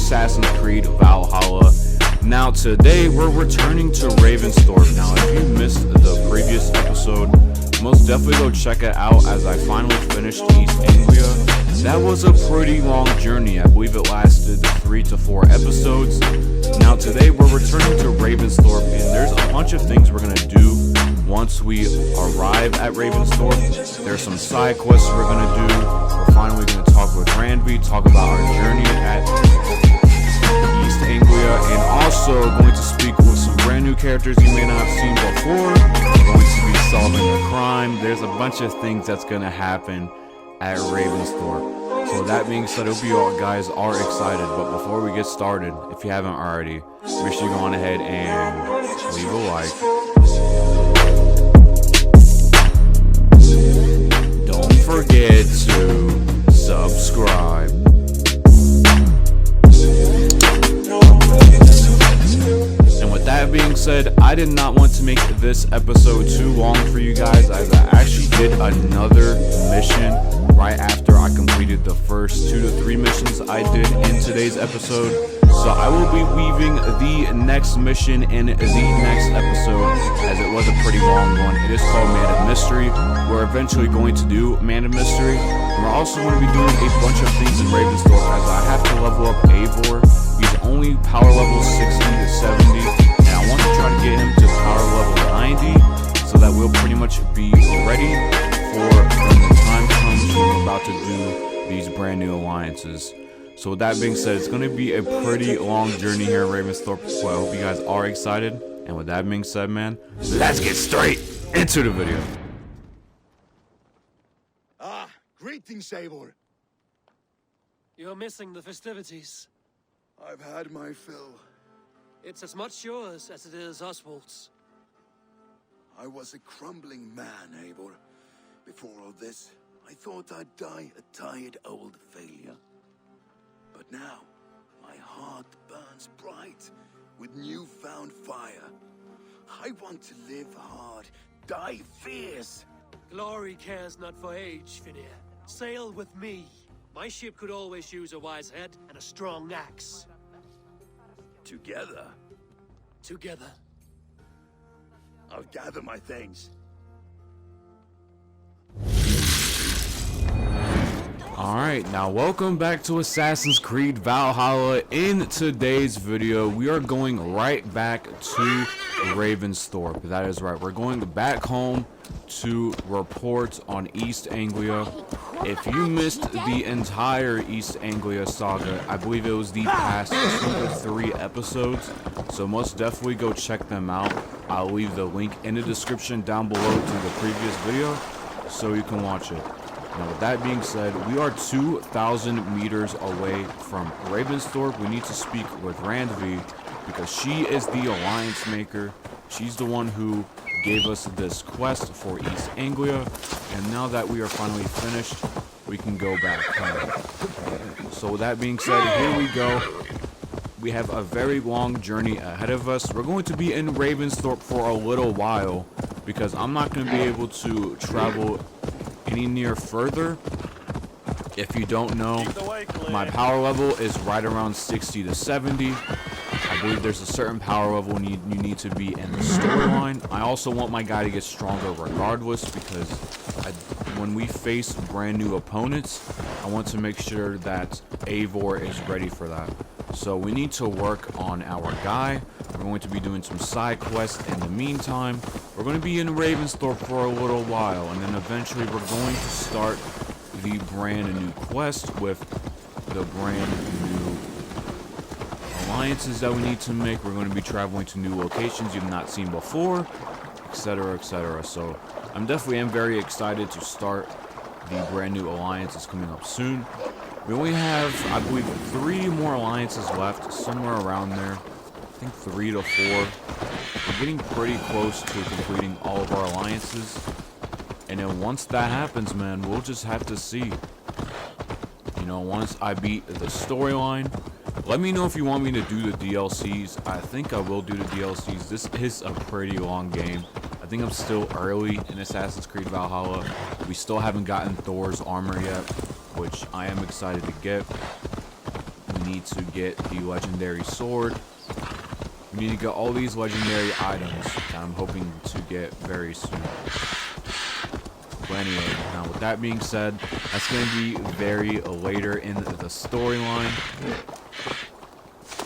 Assassin's Creed Valhalla. Now today we're returning to Ravensthorpe. Now if you missed the previous episode, most definitely go check it out as I finally finished East Anglia. That was a pretty long journey. I believe it lasted 3 to 4 episodes. Now today we're returning to Ravensthorpe, and there's a bunch of things we're gonna do once we arrive at Ravensthorpe. There's some side quests we're gonna do. We're finally gonna talk with Randby, talk about our journey at East Anglia, and also going to speak with some brand new characters you may not have seen before. We're going to be solving a crime. There's a bunch of things that's gonna happen at Ravensthorpe. So that being said, I hope you all guys are excited. But before we get started, if you haven't already, make sure you go on ahead and leave a like. Don't forget to subscribe. And with that being said, I did not want to make this episode too long for you guys, as I actually did another mission right after I completed the first 2 to 3 missions I did in today's episode. So I will be weaving the next mission in the next episode, as it was a pretty long one. It is called Man of Mystery. We're eventually going to do Man of Mystery. And we're also going to be doing a bunch of things in Ravensthorpe, as I have to level up Eivor. He's only power level 60 to 70, and I want to try to get him to power level 90, so that we'll pretty much be ready for when the time comes when we're about to do these brand new alliances. So with that being said, it's going to be a pretty long journey here in Ravensthorpe, so I hope you guys are excited. And with that being said, man, let's get straight into the video. Ah, greetings, Eivor. You're missing the festivities. I've had my fill. It's as much yours as it is Oswald's. I was a crumbling man, Eivor. Before all this, I thought I'd die a tired old failure. But now, my heart burns bright with newfound fire. I want to live hard, die fierce. Glory cares not for age, Finir. Sail with me. My ship could always use a wise head and a strong axe. Together, Together. I'll gather my things. Alright, now welcome back to Assassin's Creed Valhalla. In today's video, we are going right back to Ravensthorpe. That is right, we're going back home to report on East Anglia. If you missed the entire East Anglia saga, I believe it was the past 2 to 3 episodes, so most definitely go check them out. I'll leave the link in the description down below to the previous video so you can watch it. Now with that being said, we are 2,000 meters away from Ravensthorpe. We need to speak with Randby because she is the alliance maker. She's the one who gave us this quest for East Anglia, and now that we are finally finished, we can go back home. So with that being said, here we go. We have a very long journey ahead of us. We're going to be in Ravensthorpe for a little while because I'm not going to be able to travel any near further. If you don't know, my power level is right around 60 to 70. I believe there's a certain power level you need to be in the storyline. I also want my guy to get stronger regardless, because when we face brand new opponents, I want to make sure that Eivor is ready for that. So we need to work on our guy. We're going to be doing some side quests in the meantime. We're going to be in Ravensthorpe for a little while, and then eventually we're going to start the brand new quest with the brand new alliances that we need to make. We're going to be traveling to new locations you've not seen before, etc, etc. So I'm definitely very excited to start the brand new alliances coming up soon. We only have, I believe, 3 more alliances left, somewhere around there. I think 3 to 4. We're getting pretty close to completing all of our alliances. And then once that happens, man, we'll just have to see. You know, once I beat the storyline. Let me know if you want me to do the DLCs. I think I will do the DLCs. This is a pretty long game. I think I'm still early in Assassin's Creed Valhalla. We still haven't gotten Thor's armor yet, which I am excited to get. need to get the legendary sword. We need to get all these legendary items that I'm hoping to get very soon. But anyway, now with that being said, that's going to be very later in the storyline.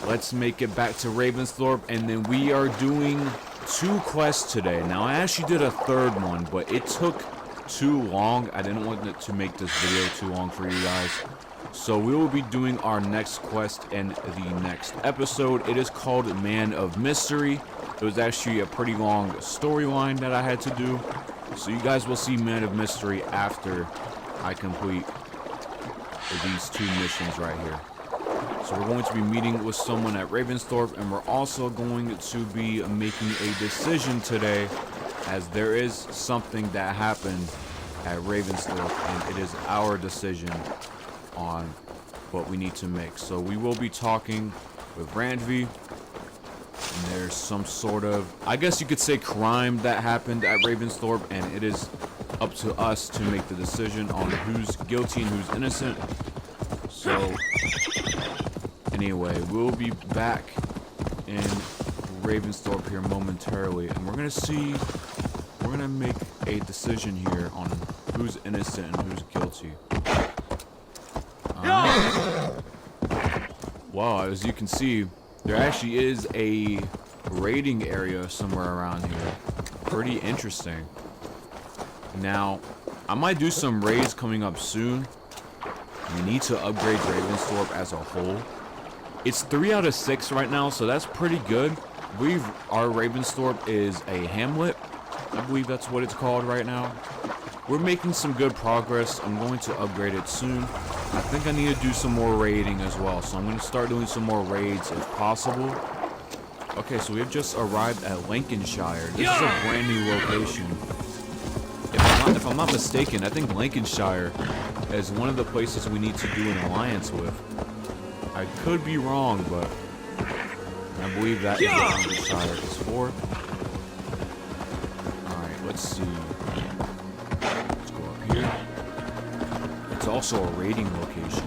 Let's make it back to Ravensthorpe, and then we are doing 2 quests today. Now I actually did a 3rd one, but it took too long. I didn't want it to make this video too long for you guys. So we will be doing our next quest in the next episode. It is called Man of Mystery. It was actually a pretty long storyline that I had to do. So you guys will see Man of Mystery after I complete these 2 missions right here. So we're going to be meeting with someone at Ravensthorpe, and we're also going to be making a decision today, as there is something that happened at Ravensthorpe, and it is our decision on what we need to make. So we will be talking with Randvi, and there's some sort of, I guess you could say, crime that happened at Ravensthorpe, and it is up to us to make the decision on who's guilty and who's innocent. So anyway, we'll be back in Ravensthorpe here momentarily, and we're gonna make a decision here on who's innocent and who's guilty. Wow, as you can see, there actually is a raiding area somewhere around here. Pretty interesting. Now, I might do some raids coming up soon. We need to upgrade Ravensthorpe as a whole. It's 3 out of 6 right now, so that's pretty good. Our Ravensthorpe is a hamlet. I believe that's what it's called right now. We're making some good progress. I'm going to upgrade it soon. I think I need to do some more raiding as well, so I'm going to start doing some more raids if possible. Okay, so we have just arrived at Lancashire. This is a brand new location. If I'm not mistaken, I think Lancashire is one of the places we need to do an alliance with. I could be wrong, but I believe that is what Lancashire is for. Alright, let's see. Let's go up here. It's also a raiding location.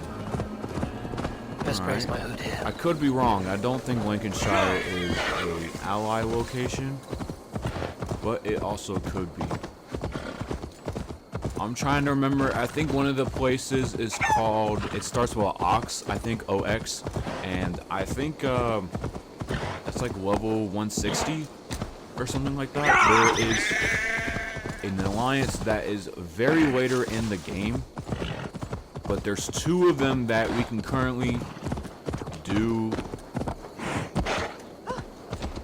Best price my hood here. I could be wrong. I don't think Lancashire is an ally location, but it also could be. I'm trying to remember. I think one of the places is called, it starts with Ox, I think OX, and I think that's like level 160 or something like that. There is an alliance that is very later in the game, but there's 2 of them that we can currently do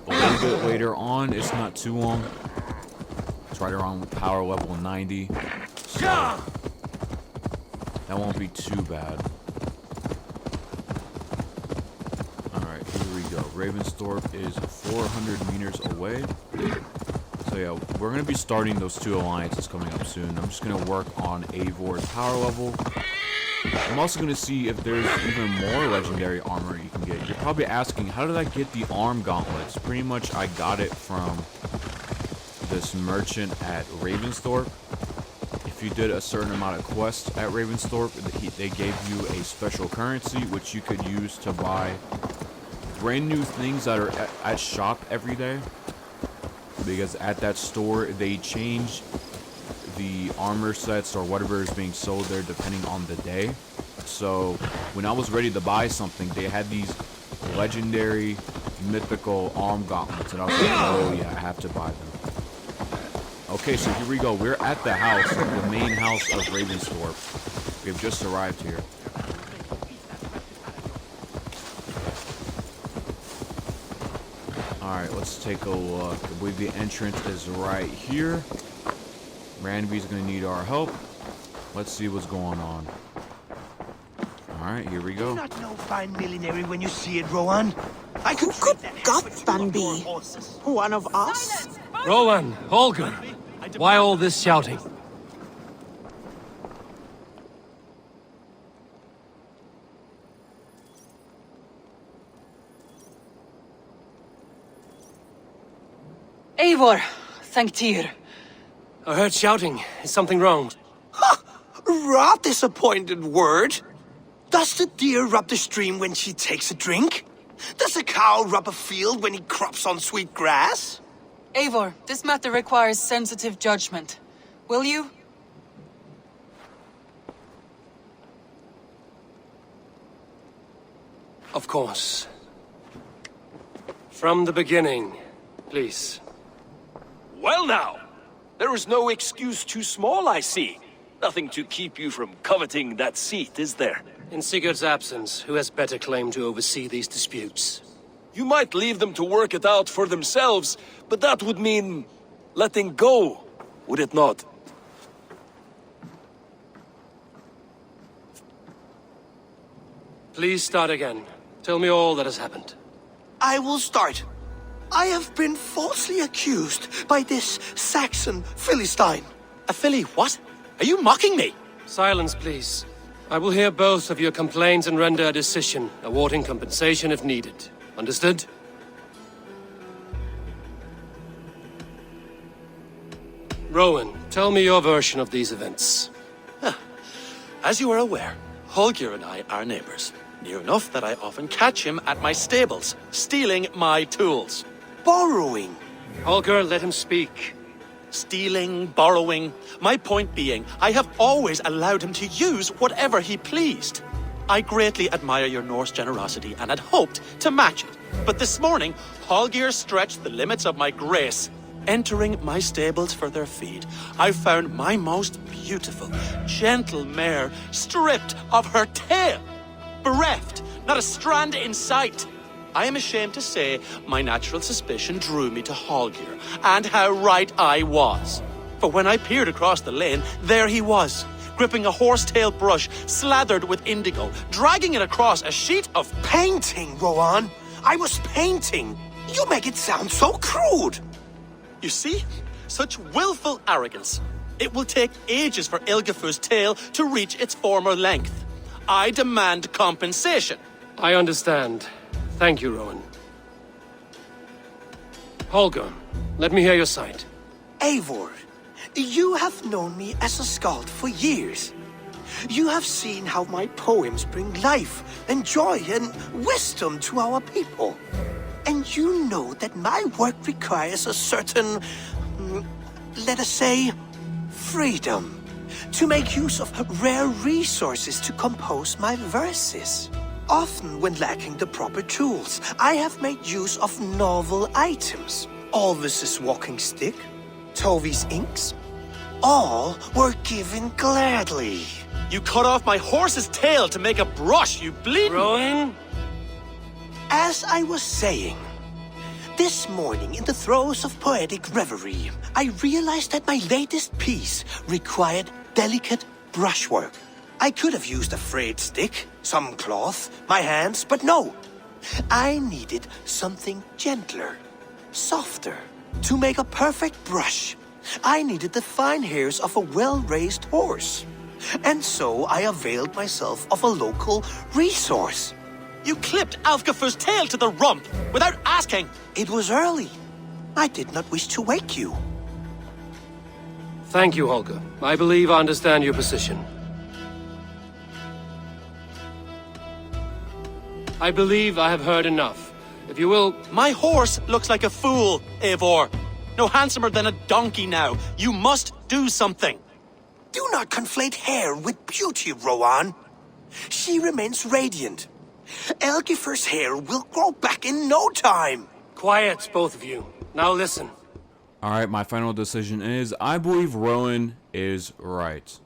a little bit later on. It's not too long. It's right around power level 90. So that won't be too bad. Alright, here we go. Ravensthorpe is 400 meters away. So yeah, we're going to be starting those 2 alliances coming up soon. I'm just going to work on Eivor's power level. I'm also going to see if there's even more legendary armor you can get. You're probably asking, how did I get the arm gauntlets? Pretty much I got it from this merchant at Ravensthorpe. If you did a certain amount of quests at Ravensthorpe, they gave you a special currency which you could use to buy brand new things that are at shop every day. Because at that store, they change the armor sets or whatever is being sold there depending on the day. So when I was ready to buy something, they had these legendary mythical arm gauntlets, and I was like, oh yeah, I have to buy them. Okay, so here we go. We're at the house, the main house of Ravensthorpe. We have just arrived here. Alright, let's take a look. I believe the entrance is right here. Randvi's gonna need our help. Let's see what's going on. Alright, here we go. Not no fine millinery when you see it, Rowan. I could Who could that be? One of us? Rowan, Holger, why all this shouting? Eivor, thank Tyr. I heard shouting. Is something wrong? Rot disappointed word. Does the deer rub the stream when she takes a drink? Does a cow rub a field when he crops on sweet grass? Eivor, this matter requires sensitive judgment. Will you? Of course. From the beginning, please. Well now, there is no excuse too small, I see. Nothing to keep you from coveting that seat, is there? In Sigurd's absence, who has better claim to oversee these disputes? You might leave them to work it out for themselves, but that would mean letting go, would it not? Please start again. Tell me all that has happened. I will start. I have been falsely accused by this Saxon Philistine. A Philly what? Are you mocking me? Silence, please. I will hear both of your complaints and render a decision, awarding compensation if needed. Understood? Rowan, tell me your version of these events. As you are aware, Holger and I are neighbors. Near enough that I often catch him at my stables, stealing my tools. Borrowing. Holger, let him speak. Stealing, borrowing. My point being, I have always allowed him to use whatever he pleased. I greatly admire your Norse generosity and had hoped to match it. But this morning, Holger stretched the limits of my grace. Entering my stables for their feed, I found my most beautiful, gentle mare stripped of her tail. Bereft, not a strand in sight. I am ashamed to say my natural suspicion drew me to Holger, and how right I was. For when I peered across the lane, there he was, gripping a horsetail brush slathered with indigo, dragging it across a sheet of Painting, Rowan. I was painting. You make it sound so crude. You see? Such willful arrogance. It will take ages for Ilgifu's tail to reach its former length. I demand compensation. I understand. Thank you, Rowan. Holger, let me hear your side. Eivor, you have known me as a skald for years. You have seen how my poems bring life and joy and wisdom to our people. And you know that my work requires a certain, let us say, freedom. To make use of rare resources to compose my verses. Often when lacking the proper tools, I have made use of novel items. Alvis's walking stick, Tovi's inks, all were given gladly. You cut off my horse's tail to make a brush, you bleeding... Rowan? As I was saying, this morning in the throes of poetic reverie, I realized that my latest piece required delicate brushwork. I could have used a frayed stick, some cloth, my hands, but no. I needed something gentler, softer. To make a perfect brush, I needed the fine hairs of a well-raised horse. And so I availed myself of a local resource. You clipped Alfgafu's tail to the rump without asking. It was early. I did not wish to wake you. Thank you, Holger. I believe I understand your position. I believe I have heard enough. If you will... My horse looks like a fool, Eivor. No handsomer than a donkey now. You must do something. Do not conflate hair with beauty, Rowan. She remains radiant. Elgifer's hair will grow back in no time. Quiet, both of you. Now listen. Alright, my final decision is, I believe Rowan is right.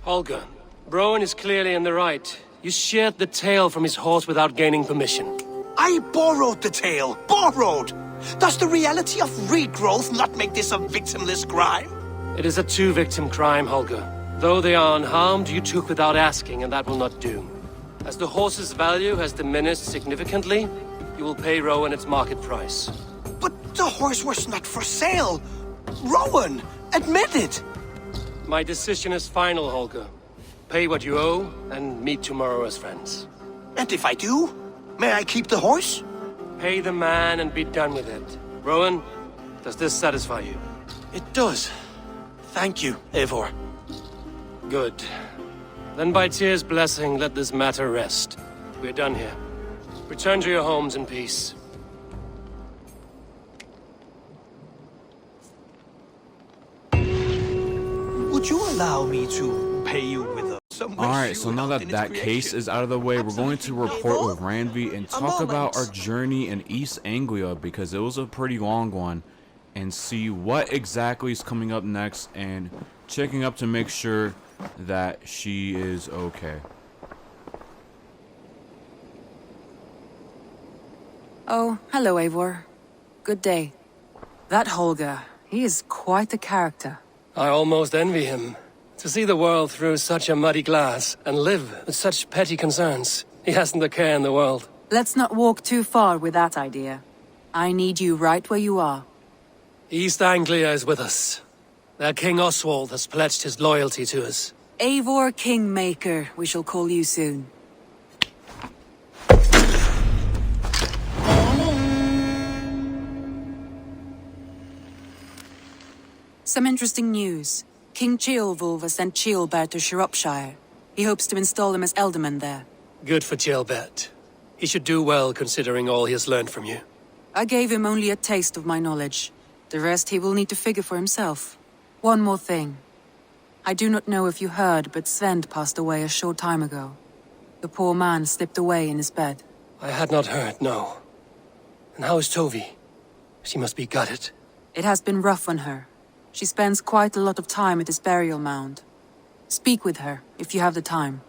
Holger, Rowan is clearly in the right. You sheared the tail from his horse without gaining permission. I borrowed the tail. Borrowed! Does the reality of regrowth not make this a victimless crime? It is a two-victim crime, Holger. Though they are unharmed, you took without asking, and that will not do. As the horse's value has diminished significantly, you will pay Rowan its market price. But the horse was not for sale. Rowan, admit it. My decision is final, Holger. Pay what you owe, and meet tomorrow as friends. And if I do, may I keep the horse? Pay the man and be done with it. Rowan, does this satisfy you? It does. Thank you, Eivor. Good. Then by Tyr's blessing, let this matter rest. We're done here. Return to your homes in peace. Would you allow me to pay you with some wish Alright, you so now held that in that its case creation? is out of the way, we're going to report with Ranvi and talk about our moment. journey in East Anglia, because it was a pretty long one, and see what exactly is coming up next, and checking up to make sure that she is okay. Oh, hello, Eivor. Good day. That Holger, he is quite a character. I almost envy him. To see the world through such a muddy glass and live with such petty concerns. He hasn't a care in the world. Let's not walk too far with that idea. I need you right where you are. East Anglia is with us. Their King Oswald has pledged his loyalty to us. Eivor Kingmaker, we shall call you soon. Some interesting news. King Ceolwulf has sent Ceolbert to Shropshire. He hopes to install him as Elderman there. Good for Ceolbert. He should do well considering all he has learned from you. I gave him only a taste of my knowledge. The rest he will need to figure for himself. One more thing. I do not know if you heard, but Sven passed away a short time ago. The poor man slipped away in his bed. I had not heard, no. And how is Tovi? She must be gutted. It has been rough on her. She spends quite a lot of time at his burial mound. Speak with her, if you have the time.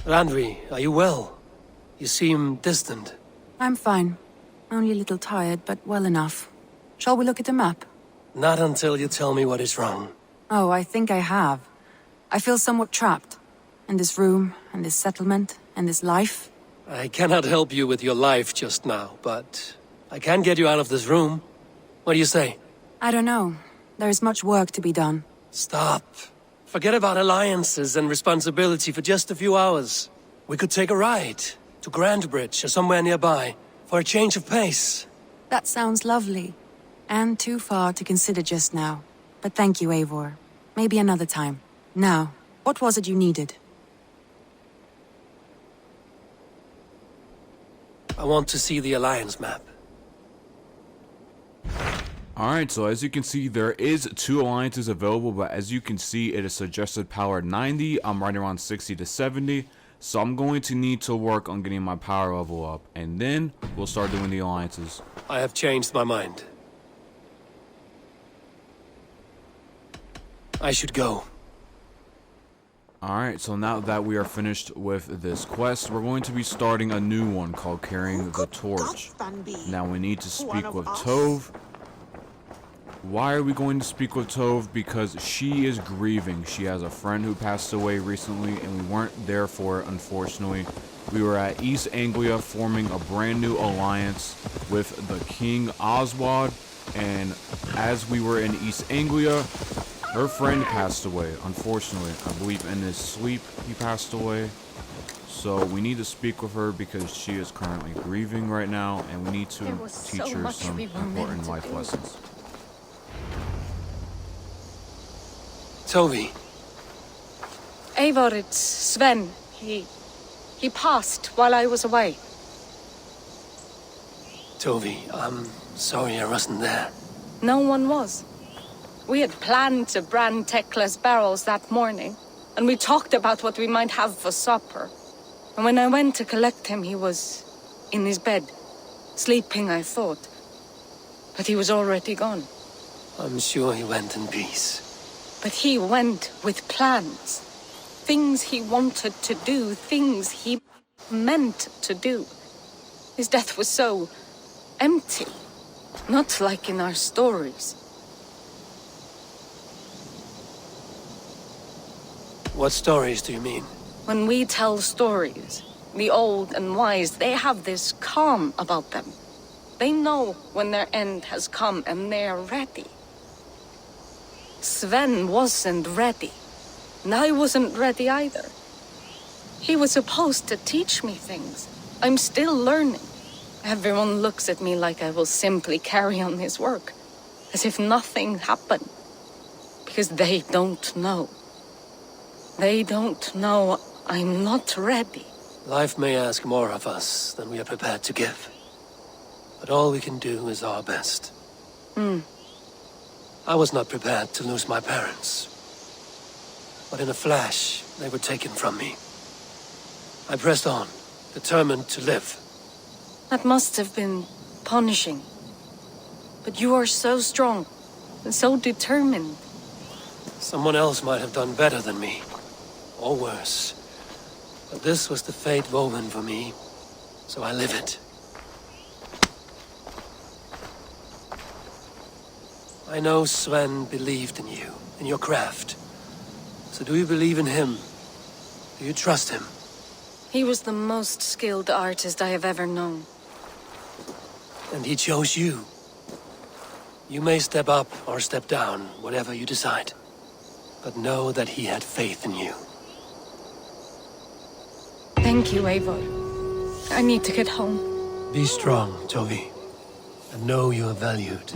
Randvi, are you well? You seem distant. I'm fine. Only a little tired, but well enough. Shall we look at the map? Not until you tell me what is wrong. Oh, I think I have. I feel somewhat trapped. In this room, and this settlement, and this life. I cannot help you with your life just now, but I can get you out of this room. What do you say? I don't know. There is much work to be done. Stop. Forget about alliances and responsibility for just a few hours. We could take a ride to Grandbridge or somewhere nearby for a change of pace. That sounds lovely. And too far to consider just now. But thank you, Eivor. Maybe another time. Now, what was it you needed? I want to see the Alliance map. Alright, so as you can see, there is 2 alliances available, but as you can see, it is suggested power 90. I'm right around 60 to 70, so I'm going to need to work on getting my power level up, and then we'll start doing the alliances. I have changed my mind. I should go. Alright, so now that we are finished with this quest, we're going to be starting a new one called Carrying the Torch. Now we need to speak with Tove. Why are we going to speak with Tove? Because she is grieving. She has a friend who passed away recently, and we weren't there for it, unfortunately. We were at East Anglia forming a brand new alliance with the King Oswald, and as we were in East Anglia, her friend passed away, unfortunately. I believe in his sleep he passed away. So we need to speak with her because she is currently grieving right now, and we need to teach her some important life lessons. Tovi. Eivor, it's Sven. He passed while I was away. Tovi, I'm sorry I wasn't there. No one was. We had planned to brand Tekla's barrels that morning, and we talked about what we might have for supper. And when I went to collect him, he was in his bed, sleeping, I thought. But he was already gone. I'm sure he went in peace. But he went with plans. Things he wanted to do, things he meant to do. His death was so empty, not like in our stories. What stories do you mean? When we tell stories, the old and wise, they have this calm about them. They know when their end has come and they are ready. Sven wasn't ready, and I wasn't ready either. He was supposed to teach me things. I'm still learning. Everyone looks at me like I will simply carry on his work, as if nothing happened. Because they don't know. They don't know I'm not ready. Life may ask more of us than we are prepared to give. But all we can do is our best. I was not prepared to lose my parents. But in a flash, they were taken from me. I pressed on, determined to live. That must have been punishing. But you are so strong and so determined. Someone else might have done better than me. Or worse. But this was the fate woven for me, so I live it. I know Sven believed in you, in your craft. So do you believe in him? Do you trust him? He was the most skilled artist I have ever known. And he chose you. You may step up or step down, whatever you decide. But know that he had faith in you. Thank you, Eivor. I need to get home. Be strong, Toby. And know you are valued.